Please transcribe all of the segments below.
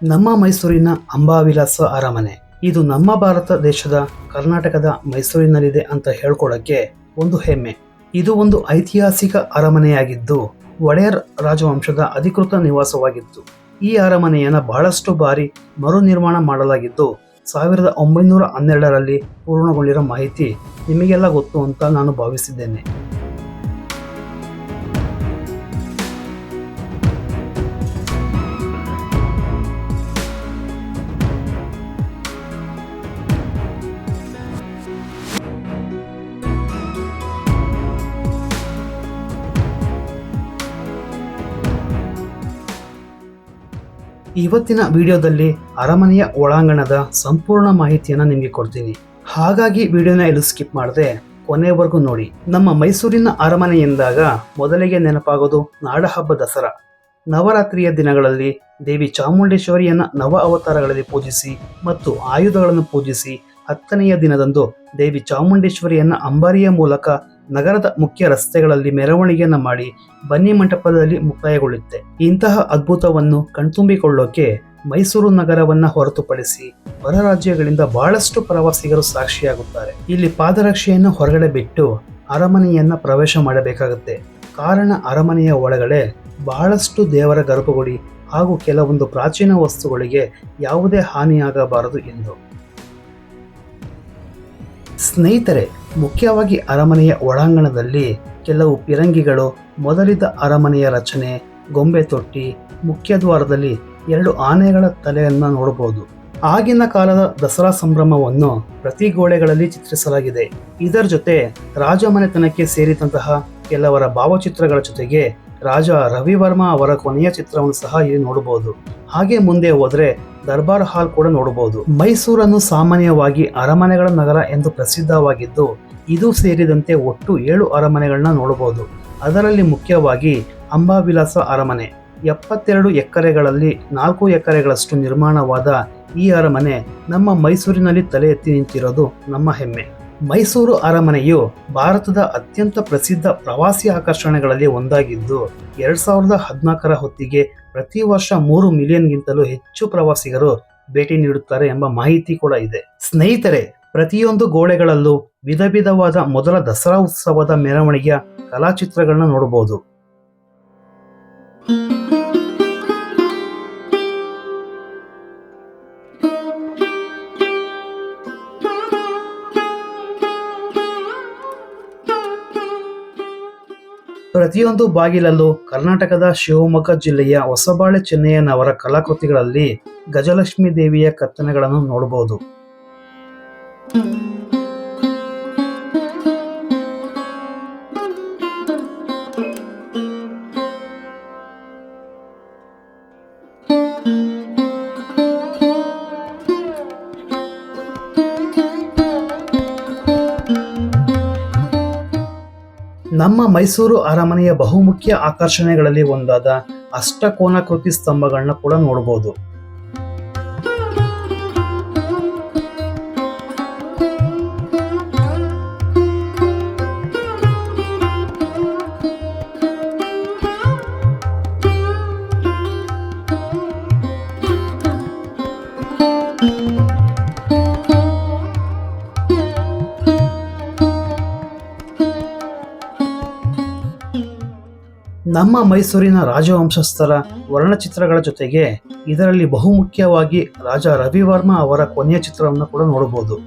ನಮ್ಮ ಮೈಸೂರಿನ ಅಂಬಾವಿಲಾಸ ಅರಮನೆ. ಇದು ನಮ್ಮ ಭಾರತ ದೇಶದ ಕರ್ನಾಟಕದ ಮೈಸೂರಿನಲ್ಲಿದೆ ಅಂತ ಹೇಳ್ಕೊಳ್ಳೋಕ್ಕೆ ಒಂದು ಹೆಮ್ಮೆ. ಇದು ಒಂದು ಐತಿಹಾಸಿಕ ಅರಮನೆಯಾಗಿದ್ದು ಒಡೆಯರ್ ರಾಜವಂಶದ ಅಧಿಕೃತ ನಿವಾಸವಾಗಿತ್ತು. ಈ ಅರಮನೆಯನ್ನು ಬಹಳಷ್ಟು ಬಾರಿ ಮರು ನಿರ್ಮಾಣ ಮಾಡಲಾಗಿದ್ದು 1912ರಲ್ಲಿ ಪೂರ್ಣಗೊಂಡಿರೋ ಮಾಹಿತಿ ನಿಮಗೆಲ್ಲ ಗೊತ್ತು ಅಂತ ನಾನು ಭಾವಿಸಿದ್ದೇನೆ. ಇವತ್ತಿನ ವಿಡಿಯೋದಲ್ಲಿ ಅರಮನೆಯ ಒಳಾಂಗಣದ ಸಂಪೂರ್ಣ ಮಾಹಿತಿಯನ್ನು ನಿಮಗೆ ಕೊಡ್ತೀನಿ. ಹಾಗಾಗಿ ವಿಡಿಯೋನ ಎಲ್ಲೂ ಸ್ಕಿಪ್ ಮಾಡದೆ ಕೊನೆವರೆಗೂ ನೋಡಿ. ನಮ್ಮ ಮೈಸೂರಿನ ಅರಮನೆ ಎಂದಾಗ ಮೊದಲಿಗೆ ನೆನಪಾಗೋದು ನಾಡಹಬ್ಬ ದಸರಾ. ನವರಾತ್ರಿಯ ದಿನಗಳಲ್ಲಿ ದೇವಿ ಚಾಮುಂಡೇಶ್ವರಿಯನ್ನ ನವ ಅವತಾರಗಳಲ್ಲಿ ಪೂಜಿಸಿ ಮತ್ತು ಆಯುಧಗಳನ್ನು ಪೂಜಿಸಿ 10ನೆಯ ದಿನದಂದು ದೇವಿ ಚಾಮುಂಡೇಶ್ವರಿಯನ್ನ ಅಂಬಾರಿಯ ಮೂಲಕ ನಗರದ ಮುಖ್ಯ ರಸ್ತೆಗಳಲ್ಲಿ ಮೆರವಣಿಗೆಯನ್ನ ಮಾಡಿ ಬನ್ನಿ ಮಂಟಪದಲ್ಲಿ ಮುಕ್ತಾಯಗೊಳ್ಳುತ್ತೆ. ಇಂತಹ ಅದ್ಭುತವನ್ನು ಕಣ್ತುಂಬಿಕೊಳ್ಳೋಕೆ ಮೈಸೂರು ನಗರವನ್ನ ಹೊರತುಪಡಿಸಿ ಹೊರ ರಾಜ್ಯಗಳಿಂದ ಬಹಳಷ್ಟು ಪ್ರವಾಸಿಗರು ಸಾಕ್ಷಿಯಾಗುತ್ತಾರೆ. ಇಲ್ಲಿ ಪಾದರಕ್ಷೆಯನ್ನು ಹೊರಗಡೆ ಬಿಟ್ಟು ಅರಮನೆಯನ್ನ ಪ್ರವೇಶ ಮಾಡಬೇಕಾಗುತ್ತೆ. ಕಾರಣ ಅರಮನೆಯ ಒಳಗಡೆ ಬಹಳಷ್ಟು ದೇವರ ಗರ್ಭಗುಡಿ ಹಾಗೂ ಕೆಲವೊಂದು ಪ್ರಾಚೀನ ವಸ್ತುಗಳಿಗೆ ಯಾವುದೇ ಹಾನಿಯಾಗಬಾರದು ಎಂದು. ಸ್ನೇಹಿತರೆ, ಮುಖ್ಯವಾಗಿ ಅರಮನೆಯ ಒಳಾಂಗಣದಲ್ಲಿ ಕೆಲವು ಪಿರಂಗಿಗಳು, ಮೊದಲಿದ್ದ ಅರಮನೆಯ ರಚನೆ, ಗೊಂಬೆ ತೊಟ್ಟಿ, ಮುಖ್ಯ ದ್ವಾರದಲ್ಲಿ 2 ಆನೆಗಳ ತಲೆಯನ್ನು ನೋಡಬಹುದು. ಆಗಿನ ಕಾಲದ ದಸರಾ ಸಂಭ್ರಮವನ್ನು ಪ್ರತಿ ಗೋಡೆಗಳಲ್ಲಿ ಚಿತ್ರಿಸಲಾಗಿದೆ. ಇದರ ಜೊತೆ ರಾಜಮನೆತನಕ್ಕೆ ಸೇರಿದಂತಹ ಕೆಲವರ ಭಾವಚಿತ್ರಗಳ ಜೊತೆಗೆ ರಾಜ ರವಿವರ್ಮ ಅವರ ಕೊನೆಯ ಚಿತ್ರವನ್ನು ಸಹ ಇಲ್ಲಿ ನೋಡಬಹುದು. ಹಾಗೆ ಮುಂದೆ ಹೋದ್ರೆ ದರ್ಬಾರ್ ಹಾಲ್ ಕೂಡ ನೋಡಬಹುದು. ಮೈಸೂರನ್ನು ಸಾಮಾನ್ಯವಾಗಿ ಅರಮನೆಗಳ ನಗರ ಎಂದು ಪ್ರಸಿದ್ಧವಾಗಿದ್ದು ಇದು ಸೇರಿದಂತೆ ಒಟ್ಟು 7 ಅರಮನೆಗಳನ್ನ ನೋಡಬಹುದು. ಅದರಲ್ಲಿ ಮುಖ್ಯವಾಗಿ ಅಂಬಾವಿಲಾಸ ಅರಮನೆ 72 ಎಕರೆಗಳಲ್ಲಿ 4 ಎಕರೆಗಳಷ್ಟು ನಿರ್ಮಾಣವಾದ ಈ ಅರಮನೆ ನಮ್ಮ ಮೈಸೂರಿನಲ್ಲಿ ತಲೆ ಎತ್ತಿ ನಿಂತಿರೋದು ನಮ್ಮ ಹೆಮ್ಮೆ. ಮೈಸೂರು ಅರಮನೆಯು ಭಾರತದ ಅತ್ಯಂತ ಪ್ರಸಿದ್ಧ ಪ್ರವಾಸಿ ಆಕರ್ಷಣೆಗಳಲ್ಲಿ ಒಂದಾಗಿದ್ದು 2014ರ ಹೊತ್ತಿಗೆ ಪ್ರತಿ ವರ್ಷ 3 ಮಿಲಿಯನ್ಗಿಂತಲೂ ಹೆಚ್ಚು ಪ್ರವಾಸಿಗರು ಭೇಟಿ ನೀಡುತ್ತಾರೆ ಎಂಬ ಮಾಹಿತಿ ಕೂಡ ಇದೆ. ಸ್ನೇಹಿತರೆ, ಪ್ರತಿಯೊಂದು ಗೋಡೆಗಳಲ್ಲೂ ವಿಧ ವಿಧವಾದ ಮೊದಲ ದಸರಾ ಉತ್ಸವದ ಮೆರವಣಿಗೆಯ ಕಲಾಚಿತ್ರಗಳನ್ನ ನೋಡಬಹುದು. ಪ್ರತಿಯೊಂದು ಬಾಗಿಲಲ್ಲೂ ಕರ್ನಾಟಕದ ಶಿವಮೊಗ್ಗ ಜಿಲ್ಲೆಯ ಹೊಸಬಾಳೆ ಚೆನ್ನಯ್ಯನವರ ಕಲಾಕೃತಿಗಳಲ್ಲಿ ಗಜಲಕ್ಷ್ಮೀ ದೇವಿಯ ಕೆತ್ತನೆಗಳನ್ನು ನೋಡಬಹುದು. ನಮ್ಮ ಮೈಸೂರು ಅರಮನೆಯ ಬಹುಮುಖ್ಯ ಆಕರ್ಷಣೆಗಳಲ್ಲಿ ಒಂದಾದ ಅಷ್ಟಕೋನಾಕೃತಿ ಸ್ತಂಭಗಳನ್ನ ಕೂಡ ನೋಡಬಹುದು. ನಮ್ಮ ಮೈಸೂರಿನ ರಾಜವಂಶಸ್ಥರ ವರ್ಣಚಿತ್ರಗಳ ಜೊತೆಗೆ ಇದರಲ್ಲಿ ಬಹುಮುಖ್ಯವಾಗಿ ರಾಜ ರವಿವರ್ಮ ಅವರ ಕೊನೆಯ ಚಿತ್ರವನ್ನು ಕೂಡ ನೋಡಬಹುದು.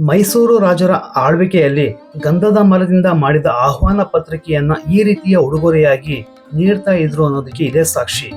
ಮೈಸೂರು ರಾಜರ ಆಳ್ವಿಕೆಯಲ್ಲಿ ಗಂಧದ ಮರದಿಂದ ಮಾಡಿದ ಆಹ್ವಾನ ಪತ್ರಿಕೆಯನ್ನ ಈ ರೀತಿಯ ಉಡುಗೊರೆಯಾಗಿ ನೀಡ್ತಾ ಇದ್ರು ಅನ್ನೋದಕ್ಕೆ ಇದೇ ಸಾಕ್ಷಿ.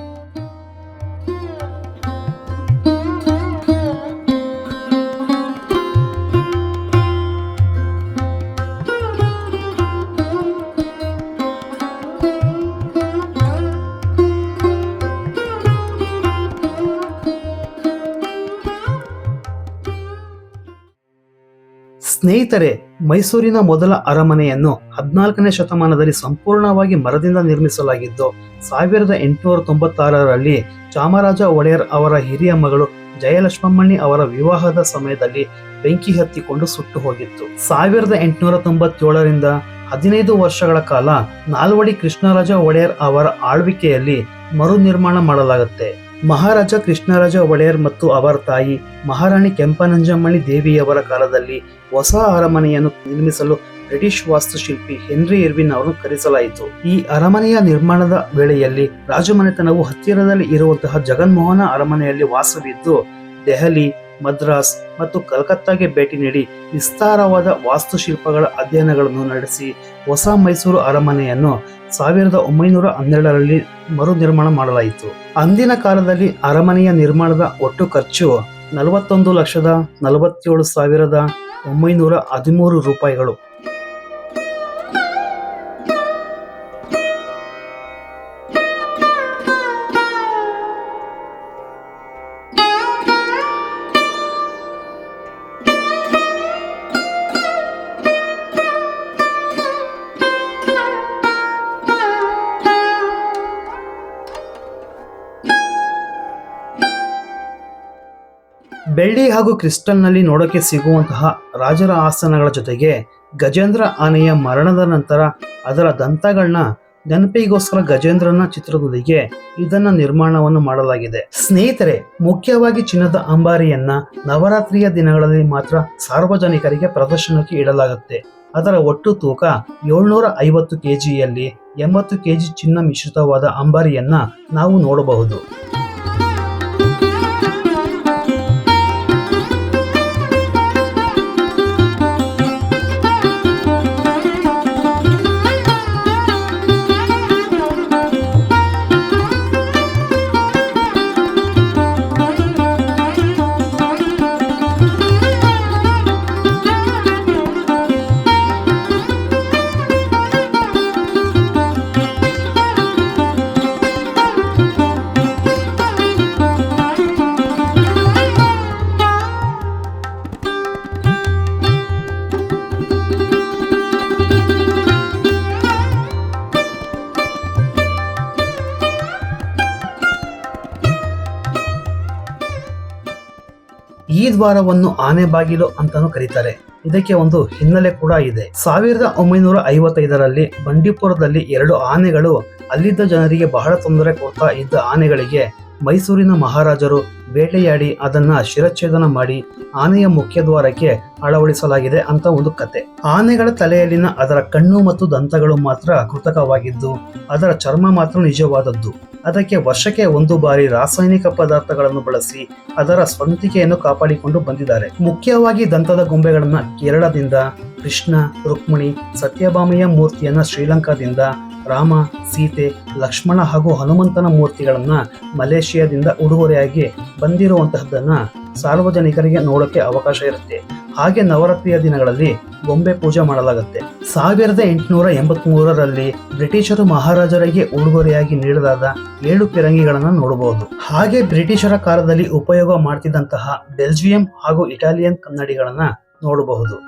ಸ್ನೇಹಿತರೆ, ಮೈಸೂರಿನ ಮೊದಲ ಅರಮನೆಯನ್ನು 14ನೇ ಶತಮಾನದಲ್ಲಿ ಸಂಪೂರ್ಣವಾಗಿ ಮರದಿಂದ ನಿರ್ಮಿಸಲಾಗಿದ್ದು 1896ರಲ್ಲಿ ಚಾಮರಾಜ ಒಡೆಯರ್ ಅವರ ಹಿರಿಯ ಮಗಳು ಜಯಲಕ್ಷ್ಮಮ್ಮಣ್ಣಿ ಅವರ ವಿವಾಹದ ಸಮಯದಲ್ಲಿ ಬೆಂಕಿ ಹತ್ತಿಕೊಂಡು ಸುಟ್ಟು ಹೋಗಿತ್ತು. 1897ರಿಂದ 15 ವರ್ಷಗಳ ಕಾಲ ನಾಲ್ವಡಿ ಕೃಷ್ಣರಾಜ ಒಡೆಯರ್ ಅವರ ಆಳ್ವಿಕೆಯಲ್ಲಿ ಮರು ನಿರ್ಮಾಣ ಮಾಡಲಾಗುತ್ತೆ. ಮಹಾರಾಜ ಕೃಷ್ಣರಾಜ ಒಡೆಯರ್ ಮತ್ತು ಅವರ ತಾಯಿ ಮಹಾರಾಣಿ ಕೆಂಪನಂಜಮ್ಮಣಿ ದೇವಿಯವರ ಕಾಲದಲ್ಲಿ ಹೊಸ ಅರಮನೆಯನ್ನು ನಿರ್ಮಿಸಲು ಬ್ರಿಟಿಷ್ ವಾಸ್ತುಶಿಲ್ಪಿ ಹೆನ್ರಿ ಇರ್ವಿನ್ ಅವರನ್ನು ಕರೆಸಲಾಯಿತು. ಈ ಅರಮನೆಯ ನಿರ್ಮಾಣದ ವೇಳೆಯಲ್ಲಿ ರಾಜಮನೆತನವು ಹತ್ತಿರದಲ್ಲಿ ಇರುವಂತಹ ಜಗನ್ಮೋಹನ ಅರಮನೆಯಲ್ಲಿ ವಾಸವಿದ್ದು ದೆಹಲಿ, ಮದ್ರಾಸ್ ಮತ್ತು ಕಲ್ಕತ್ತಾಗೆ ಭೇಟಿ ನೀಡಿ ವಿಸ್ತಾರವಾದ ವಾಸ್ತುಶಿಲ್ಪಗಳ ಅಧ್ಯಯನಗಳನ್ನು ನಡೆಸಿ ಹೊಸ ಮೈಸೂರು ಅರಮನೆಯನ್ನು 1912ರಲ್ಲಿ ಮರು ನಿರ್ಮಾಣ ಮಾಡಲಾಯಿತು. ಅಂದಿನ ಕಾಲದಲ್ಲಿ ಅರಮನೆಯ ನಿರ್ಮಾಣದ ಒಟ್ಟು ಖರ್ಚು 41,47,913 ರೂಪಾಯಿಗಳು. ಬೆಳ್ಳಿ ಹಾಗೂ ಕ್ರಿಸ್ಟಲ್ನಲ್ಲಿ ನೋಡೋಕೆ ಸಿಗುವಂತಹ ರಾಜರ ಆಸ್ಥಾನಗಳ ಜೊತೆಗೆ ಗಜೇಂದ್ರ ಆನೆಯ ಮರಣದ ನಂತರ ಅದರ ದಂತಗಳನ್ನ ನೆನಪಿಗೋಸ್ಕರ ಗಜೇಂದ್ರನ ಚಿತ್ರದೊಂದಿಗೆ ಇದನ್ನ ನಿರ್ಮಾಣವನ್ನು ಮಾಡಲಾಗಿದೆ. ಸ್ನೇಹಿತರೆ, ಮುಖ್ಯವಾಗಿ ಚಿನ್ನದ ಅಂಬಾರಿಯನ್ನ ನವರಾತ್ರಿಯ ದಿನಗಳಲ್ಲಿ ಮಾತ್ರ ಸಾರ್ವಜನಿಕರಿಗೆ ಪ್ರದರ್ಶನಕ್ಕೆ ಇಡಲಾಗುತ್ತೆ. ಅದರ ಒಟ್ಟು ತೂಕ 750 kgಯಲ್ಲಿ 80 kg ಚಿನ್ನ ಮಿಶ್ರಿತವಾದ ಅಂಬಾರಿಯನ್ನ ನಾವು ನೋಡಬಹುದು. ಈ ದ್ವಾರವನ್ನು ಆನೆ ಬಾಗಿಲು ಅಂತಾನೂ ಕರೀತಾರೆ. ಇದಕ್ಕೆ ಒಂದು ಹಿನ್ನೆಲೆ ಕೂಡ ಇದೆ. 1955ರಲ್ಲಿ ಬಂಡೀಪುರದಲ್ಲಿ 2 ಆನೆಗಳು ಅಲ್ಲಿದ್ದ ಜನರಿಗೆ ಬಹಳ ತೊಂದರೆ ಕೊಡ್ತಾ ಇದ್ದ ಆನೆಗಳಿಗೆ ಮೈಸೂರಿನ ಮಹಾರಾಜರು ಬೇಟೆಯಾಡಿ ಅದನ್ನ ಶಿರಚ್ಛೇದನ ಮಾಡಿ ಆನೆಯ ಮುಖ್ಯ ದ್ವಾರಕ್ಕೆ ಅಳವಡಿಸಲಾಗಿದೆ ಅಂತ ಒಂದು ಕತೆ. ಆನೆಗಳ ತಲೆಯಲ್ಲಿನ ಅದರ ಕಣ್ಣು ಮತ್ತು ದಂತಗಳು ಮಾತ್ರ ಕೃತಕವಾಗಿದ್ದು ಅದರ ಚರ್ಮ ಮಾತ್ರ ನಿಜವಾದದ್ದು. ಅದಕ್ಕೆ ವರ್ಷಕ್ಕೆ 1 ಬಾರಿ ರಾಸಾಯನಿಕ ಪದಾರ್ಥಗಳನ್ನು ಬಳಸಿ ಅದರ ಸ್ವಂತಿಕೆಯನ್ನು ಕಾಪಾಡಿಕೊಂಡು ಬಂದಿದ್ದಾರೆ. ಮುಖ್ಯವಾಗಿ ದಂತದ ಗೊಂಬೆಗಳನ್ನ ಕೇರಳದಿಂದ, ಕೃಷ್ಣ, ರುಕ್ಮಿಣಿ, ಸತ್ಯಭಾಮೆಯ ಮೂರ್ತಿಯನ್ನ ಶ್ರೀಲಂಕಾದಿಂದ, ರಾಮ, ಸೀತೆ, ಲಕ್ಷ್ಮಣ ಹಾಗೂ ಹನುಮಂತನ ಮೂರ್ತಿಗಳನ್ನ ಮಲೇಷಿಯಾದಿಂದ ಉಡುಗೊರೆಯಾಗಿ ಬಂದಿರುವಂತಹದ್ದನ್ನ ಸಾರ್ವಜನಿಕರಿಗೆ ನೋಡೋಕೆ ಅವಕಾಶ ಇರುತ್ತೆ. ಹಾಗೆ ನವರಾತ್ರಿಯ ದಿನಗಳಲ್ಲಿ ಗೊಂಬೆ ಪೂಜೆ ಮಾಡಲಾಗುತ್ತೆ. 1883ರಲ್ಲಿ ಬ್ರಿಟಿಷರು ಮಹಾರಾಜರಿಗೆ ಉಡುಗೊರೆಯಾಗಿ ನೀಡಲಾದ 7 ಪಿರಂಗಿಗಳನ್ನು ನೋಡಬಹುದು. ಹಾಗೆ ಬ್ರಿಟಿಷರ ಕಾಲದಲ್ಲಿ ಉಪಯೋಗ ಮಾಡ್ತಿದ್ದಂತಹ ಬೆಲ್ಜಿಯಂ ಹಾಗೂ ಇಟಾಲಿಯನ್ ಕನ್ನಡಿಗಳನ್ನ ನೋಡಬಹುದು.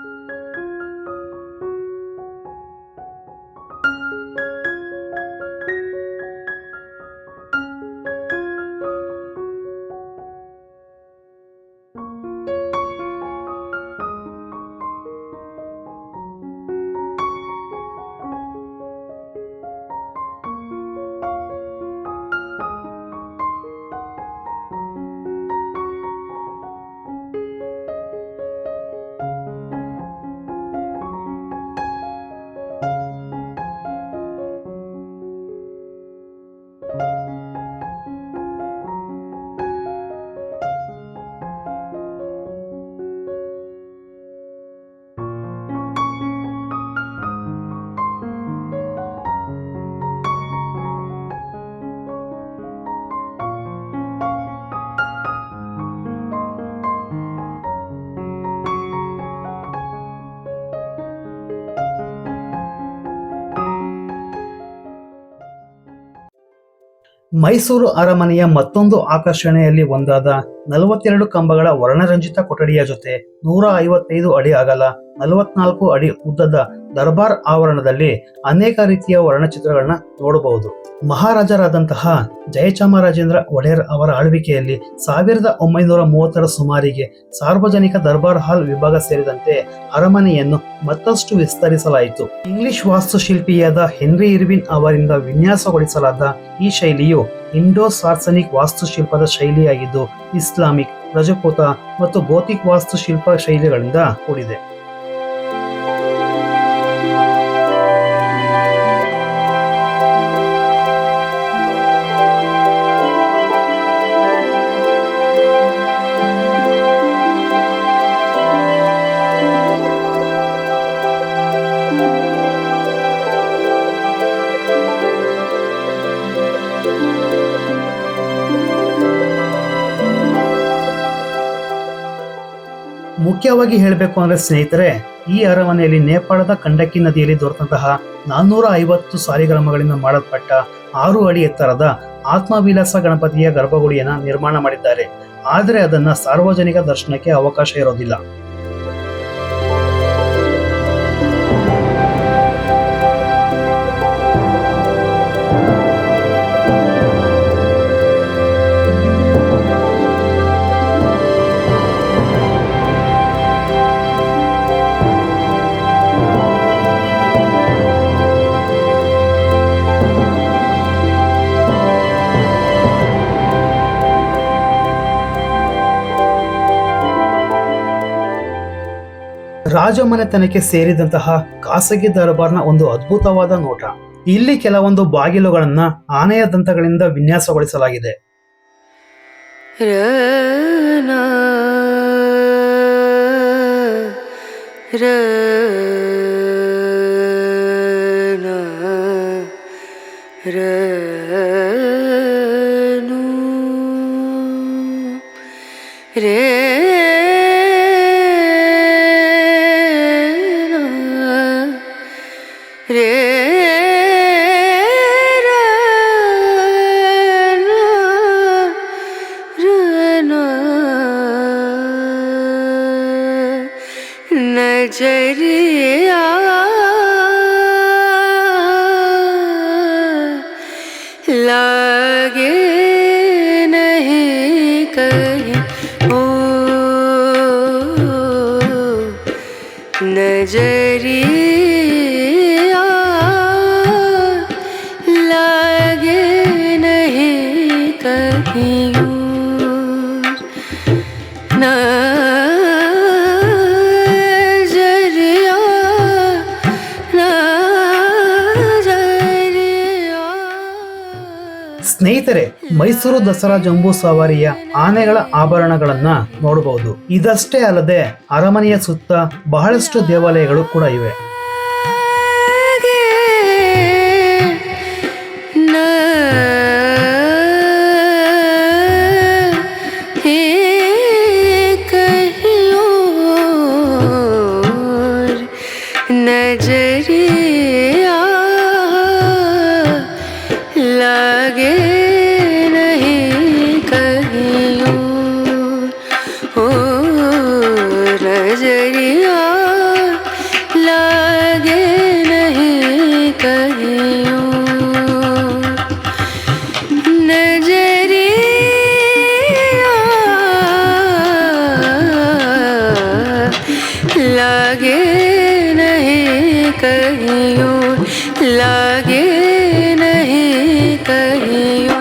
ಮೈಸೂರು ಅರಮನೆಯ ಮತ್ತೊಂದು ಆಕರ್ಷಣೆಯಲ್ಲಿ ಒಂದಾದ 42 ಕಂಬಗಳ ವರ್ಣರಂಜಿತ ಕೊಠಡಿಯ ಜೊತೆ 155 ಅಡಿ ಅಗಲ 44 ಅಡಿ ಉದ್ದದ ದರ್ಬಾರ್ ಆವರಣದಲ್ಲಿ ಅನೇಕ ರೀತಿಯ ವರ್ಣಚಿತ್ರಗಳನ್ನ ನೋಡಬಹುದು. ಮಹಾರಾಜರಾದಂತಹ ಜಯಚಾಮರಾಜೇಂದ್ರ ಒಡೆಯರ್ ಅವರ ಆಳ್ವಿಕೆಯಲ್ಲಿ 1930ರ ಸುಮಾರಿಗೆ ಸಾರ್ವಜನಿಕ ದರ್ಬಾರ್ ಹಾಲ್ ವಿಭಾಗ ಸೇರಿದಂತೆ ಅರಮನೆಯನ್ನು ಮತ್ತಷ್ಟು ವಿಸ್ತರಿಸಲಾಯಿತು. ಇಂಗ್ಲಿಷ್ ವಾಸ್ತುಶಿಲ್ಪಿಯಾದ ಹೆನ್ರಿ ಇರ್ವಿನ್ ಅವರಿಂದ ವಿನ್ಯಾಸಗೊಳಿಸಲಾದ ಈ ಶೈಲಿಯು ಇಂಡೋ ಸಾರ್ಸನಿಕ್ ವಾಸ್ತುಶಿಲ್ಪದ ಶೈಲಿಯಾಗಿದ್ದು ಇಸ್ಲಾಮಿಕ್, ರಜಪೂತ ಮತ್ತು ಗೋಥಿಕ್ ವಾಸ್ತುಶಿಲ್ಪ ಶೈಲಿಗಳಿಂದ ಕೂಡಿದೆ. ಮುಖ್ಯವಾಗಿ ಹೇಳಬೇಕು ಅಂದ್ರೆ ಸ್ನೇಹಿತರೆ, ಈ ಅರಮನೆಯಲ್ಲಿ ನೇಪಾಳದ ಕಂಡಕ್ಕಿ ನದಿಯಲ್ಲಿ ದೊರೆತಂತಹ 450 ಸಾಲಿಗ್ರಾಮಗಳಿಂದ ಮಾಡಲ್ಪಟ್ಟ 6 ಅಡಿ ಎತ್ತರದ ಆತ್ಮವಿಲಾಸ ಗಣಪತಿಯ ಗರ್ಭಗುಡಿಯನ್ನ ನಿರ್ಮಾಣ ಮಾಡಿದ್ದಾರೆ. ಆದರೆ ಅದನ್ನ ಸಾರ್ವಜನಿಕ ದರ್ಶನಕ್ಕೆ ಅವಕಾಶ ಇರೋದಿಲ್ಲ. ರಾಜಮನೆತನಕ್ಕೆ ಸೇರಿದಂತಹ ಖಾಸಗಿ ದರ್ಬಾರ್ನ ಒಂದು ಅದ್ಭುತವಾದ ನೋಟ. ಇಲ್ಲಿ ಕೆಲವೊಂದು ಬಾಗಿಲುಗಳನ್ನ ಆನೆಯ ದಂತಗಳಿಂದ ವಿನ್ಯಾಸಗೊಳಿಸಲಾಗಿದೆ. नजरिया लागे नहीं कहीं ओ नजरिया लागे नहीं कहीं ಸ್ನೇಹಿತರೆ, ಮೈಸೂರು ದಸರಾ ಜಂಬೂ ಸವಾರಿಯ ಆನೆಗಳ ಆಭರಣಗಳನ್ನ ನೋಡಬಹುದು. ಇದಷ್ಟೇ ಅಲ್ಲದೆ ಅರಮನೆಯ ಸುತ್ತ ಬಹಳಷ್ಟು ದೇವಾಲಯಗಳು ಕೂಡ ಇವೆ. लागे नहीं कहियो लागे नहीं कहियो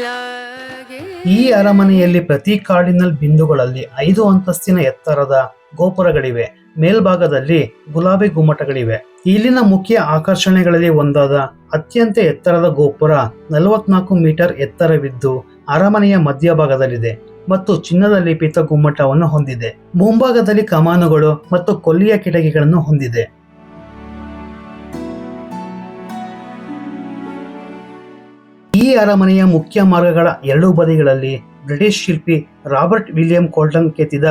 लागे. ಈ ಅರಮನೆಯಲ್ಲಿ ಪ್ರತಿ ಕಾರ್ಡಿನಲ್ ಬಿಂದುಗಳಲ್ಲಿ 5 ಅಂತಸ್ತಿನ ಎತ್ತರದ ಗೋಪುರಗಳಿವೆ. ಮೇಲ್ಭಾಗದಲ್ಲಿ ಗುಲಾಬಿ ಗುಮ್ಮಟಗಳಿವೆ. ಇಲ್ಲಿನ ಮುಖ್ಯ ಆಕರ್ಷಣೆಗಳಲ್ಲಿ ಒಂದಾದ ಅತ್ಯಂತ ಎತ್ತರದ ಗೋಪುರ 44 ಮೀಟರ್ ಎತ್ತರವಿದ್ದು ಅರಮನೆಯ ಮಧ್ಯಭಾಗದಲ್ಲಿದೆ ಮತ್ತು ಚಿನ್ನದ ಲೇಪಿತ ಗುಮ್ಮಟವನ್ನು ಹೊಂದಿದೆ. ಮುಂಭಾಗದಲ್ಲಿ ಕಮಾನುಗಳು ಮತ್ತು ಕೊಲ್ಲಿಯ ಕಿಟಕಿಗಳನ್ನು ಹೊಂದಿದೆ. ಈ ಅರಮನೆಯ ಮುಖ್ಯ ಮಾರ್ಗಗಳ 2 ಬದಿಗಳಲ್ಲಿ ಬ್ರಿಟಿಷ್ ಶಿಲ್ಪಿ ರಾಬರ್ಟ್ ವಿಲಿಯಂ ಕೋಲ್ಟನ್ ಕೆತ್ತಿದ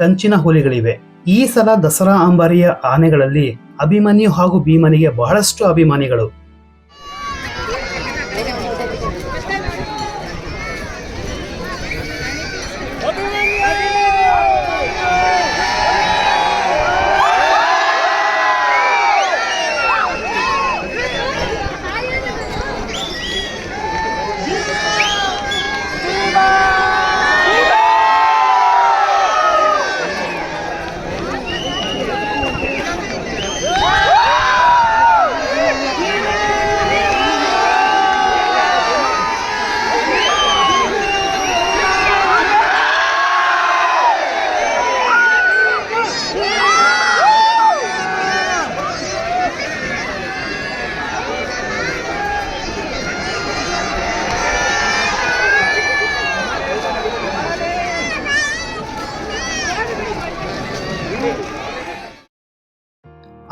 ಕಂಚಿನ ಹುಲಿಗಳಿವೆ. ಈ ಸಲ ದಸರಾ ಅಂಬಾರಿಯ ಆನೆಗಳಲ್ಲಿ ಅಭಿಮನ್ಯು ಹಾಗೂ ಭೀಮನಿಗೆ ಬಹಳಷ್ಟು ಅಭಿಮಾನಿಗಳು.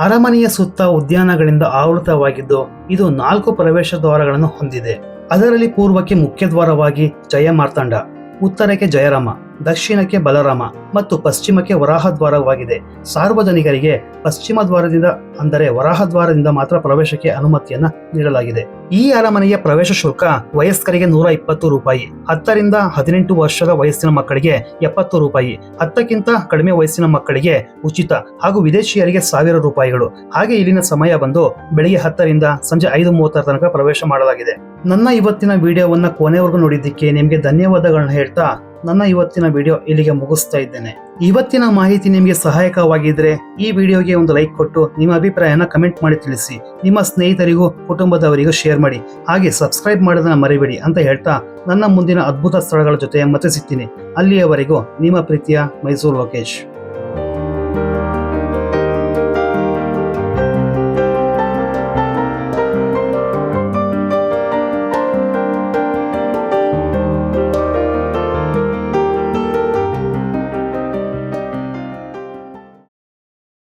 ಅರಮನೆಯ ಸುತ್ತ ಉದ್ಯಾನಗಳಿಂದ ಆವೃತವಾಗಿದ್ದು ಇದು 4 ಪ್ರವೇಶ ದ್ವಾರಗಳನ್ನು ಹೊಂದಿದೆ. ಅದರಲ್ಲಿ ಪೂರ್ವಕ್ಕೆ ಮುಖ್ಯ ದ್ವಾರವಾಗಿ ಜಯ ಮಾರ್ತಾಂಡ, ಉತ್ತರಕ್ಕೆ ಜಯರಾಮ, ದಕ್ಷಿಣಕ್ಕೆ ಬಲರಾಮ ಮತ್ತು ಪಶ್ಚಿಮಕ್ಕೆ ವರಾಹ ದ್ವಾರವಾಗಿದೆ. ಸಾರ್ವಜನಿಕರಿಗೆ ಪಶ್ಚಿಮ ದ್ವಾರದಿಂದ ಅಂದರೆ ವರಾಹ ದ್ವಾರದಿಂದ ಮಾತ್ರ ಪ್ರವೇಶಕ್ಕೆ ಅನುಮತಿಯನ್ನ ನೀಡಲಾಗಿದೆ. ಈ ಅರಮನೆಯ ಪ್ರವೇಶ ಶುಲ್ಕ ವಯಸ್ಕರಿಗೆ 120 ರೂಪಾಯಿ, 10 ರಿಂದ 18 ವರ್ಷದ ವಯಸ್ಸಿನ ಮಕ್ಕಳಿಗೆ 70 ರೂಪಾಯಿ, 10ಕ್ಕಿಂತ ಕಡಿಮೆ ವಯಸ್ಸಿನ ಮಕ್ಕಳಿಗೆ ಉಚಿತ ಹಾಗೂ ವಿದೇಶಿಯರಿಗೆ 1000 ರೂಪಾಯಿಗಳು. ಹಾಗೆ ಇಲ್ಲಿನ ಸಮಯ ಬಂದು ಬೆಳಿಗ್ಗೆ 10 ರಿಂದ ಸಂಜೆ 5:30 ತನಕ ಪ್ರವೇಶ ಮಾಡಲಾಗಿದೆ. ನನ್ನ ಇವತ್ತಿನ ವಿಡಿಯೋವನ್ನ ಕೊನೆವರೆಗೂ ನೋಡಿದ್ದಕ್ಕೆ ನಿಮಗೆ ಧನ್ಯವಾದಗಳನ್ನ ಹೇಳ್ತಾ ನನ್ನ ಇವತ್ತಿನ ವಿಡಿಯೋ ಇಲ್ಲಿಗೆ ಮುಗಿಸ್ತಾ ಇದ್ದೇನೆ. ಇವತ್ತಿನ ಮಾಹಿತಿ ನಿಮಗೆ ಸಹಾಯಕವಾಗಿದ್ರೆ ಈ ವಿಡಿಯೋಗೆ ಒಂದು ಲೈಕ್ ಕೊಟ್ಟು ನಿಮ್ಮ ಅಭಿಪ್ರಾಯನ ಕಮೆಂಟ್ ಮಾಡಿ ತಿಳಿಸಿ. ನಿಮ್ಮ ಸ್ನೇಹಿತರಿಗೂ ಕುಟುಂಬದವರಿಗೂ ಶೇರ್ ಮಾಡಿ. ಹಾಗೆ ಸಬ್ಸ್ಕ್ರೈಬ್ ಮಾಡೋದನ್ನ ಮರಿಬೇಡಿ ಅಂತ ಹೇಳ್ತಾ ನನ್ನ ಮುಂದಿನ ಅದ್ಭುತ ಸ್ಥಳಗಳ ಜೊತೆ ಮತ್ತೆ ಸಿಗ್ತೀನಿ. ಅಲ್ಲಿಯವರೆಗೂ ನಿಮ್ಮ ಪ್ರೀತಿಯ ಮೈಸೂರು ಲೋಕೇಶ್.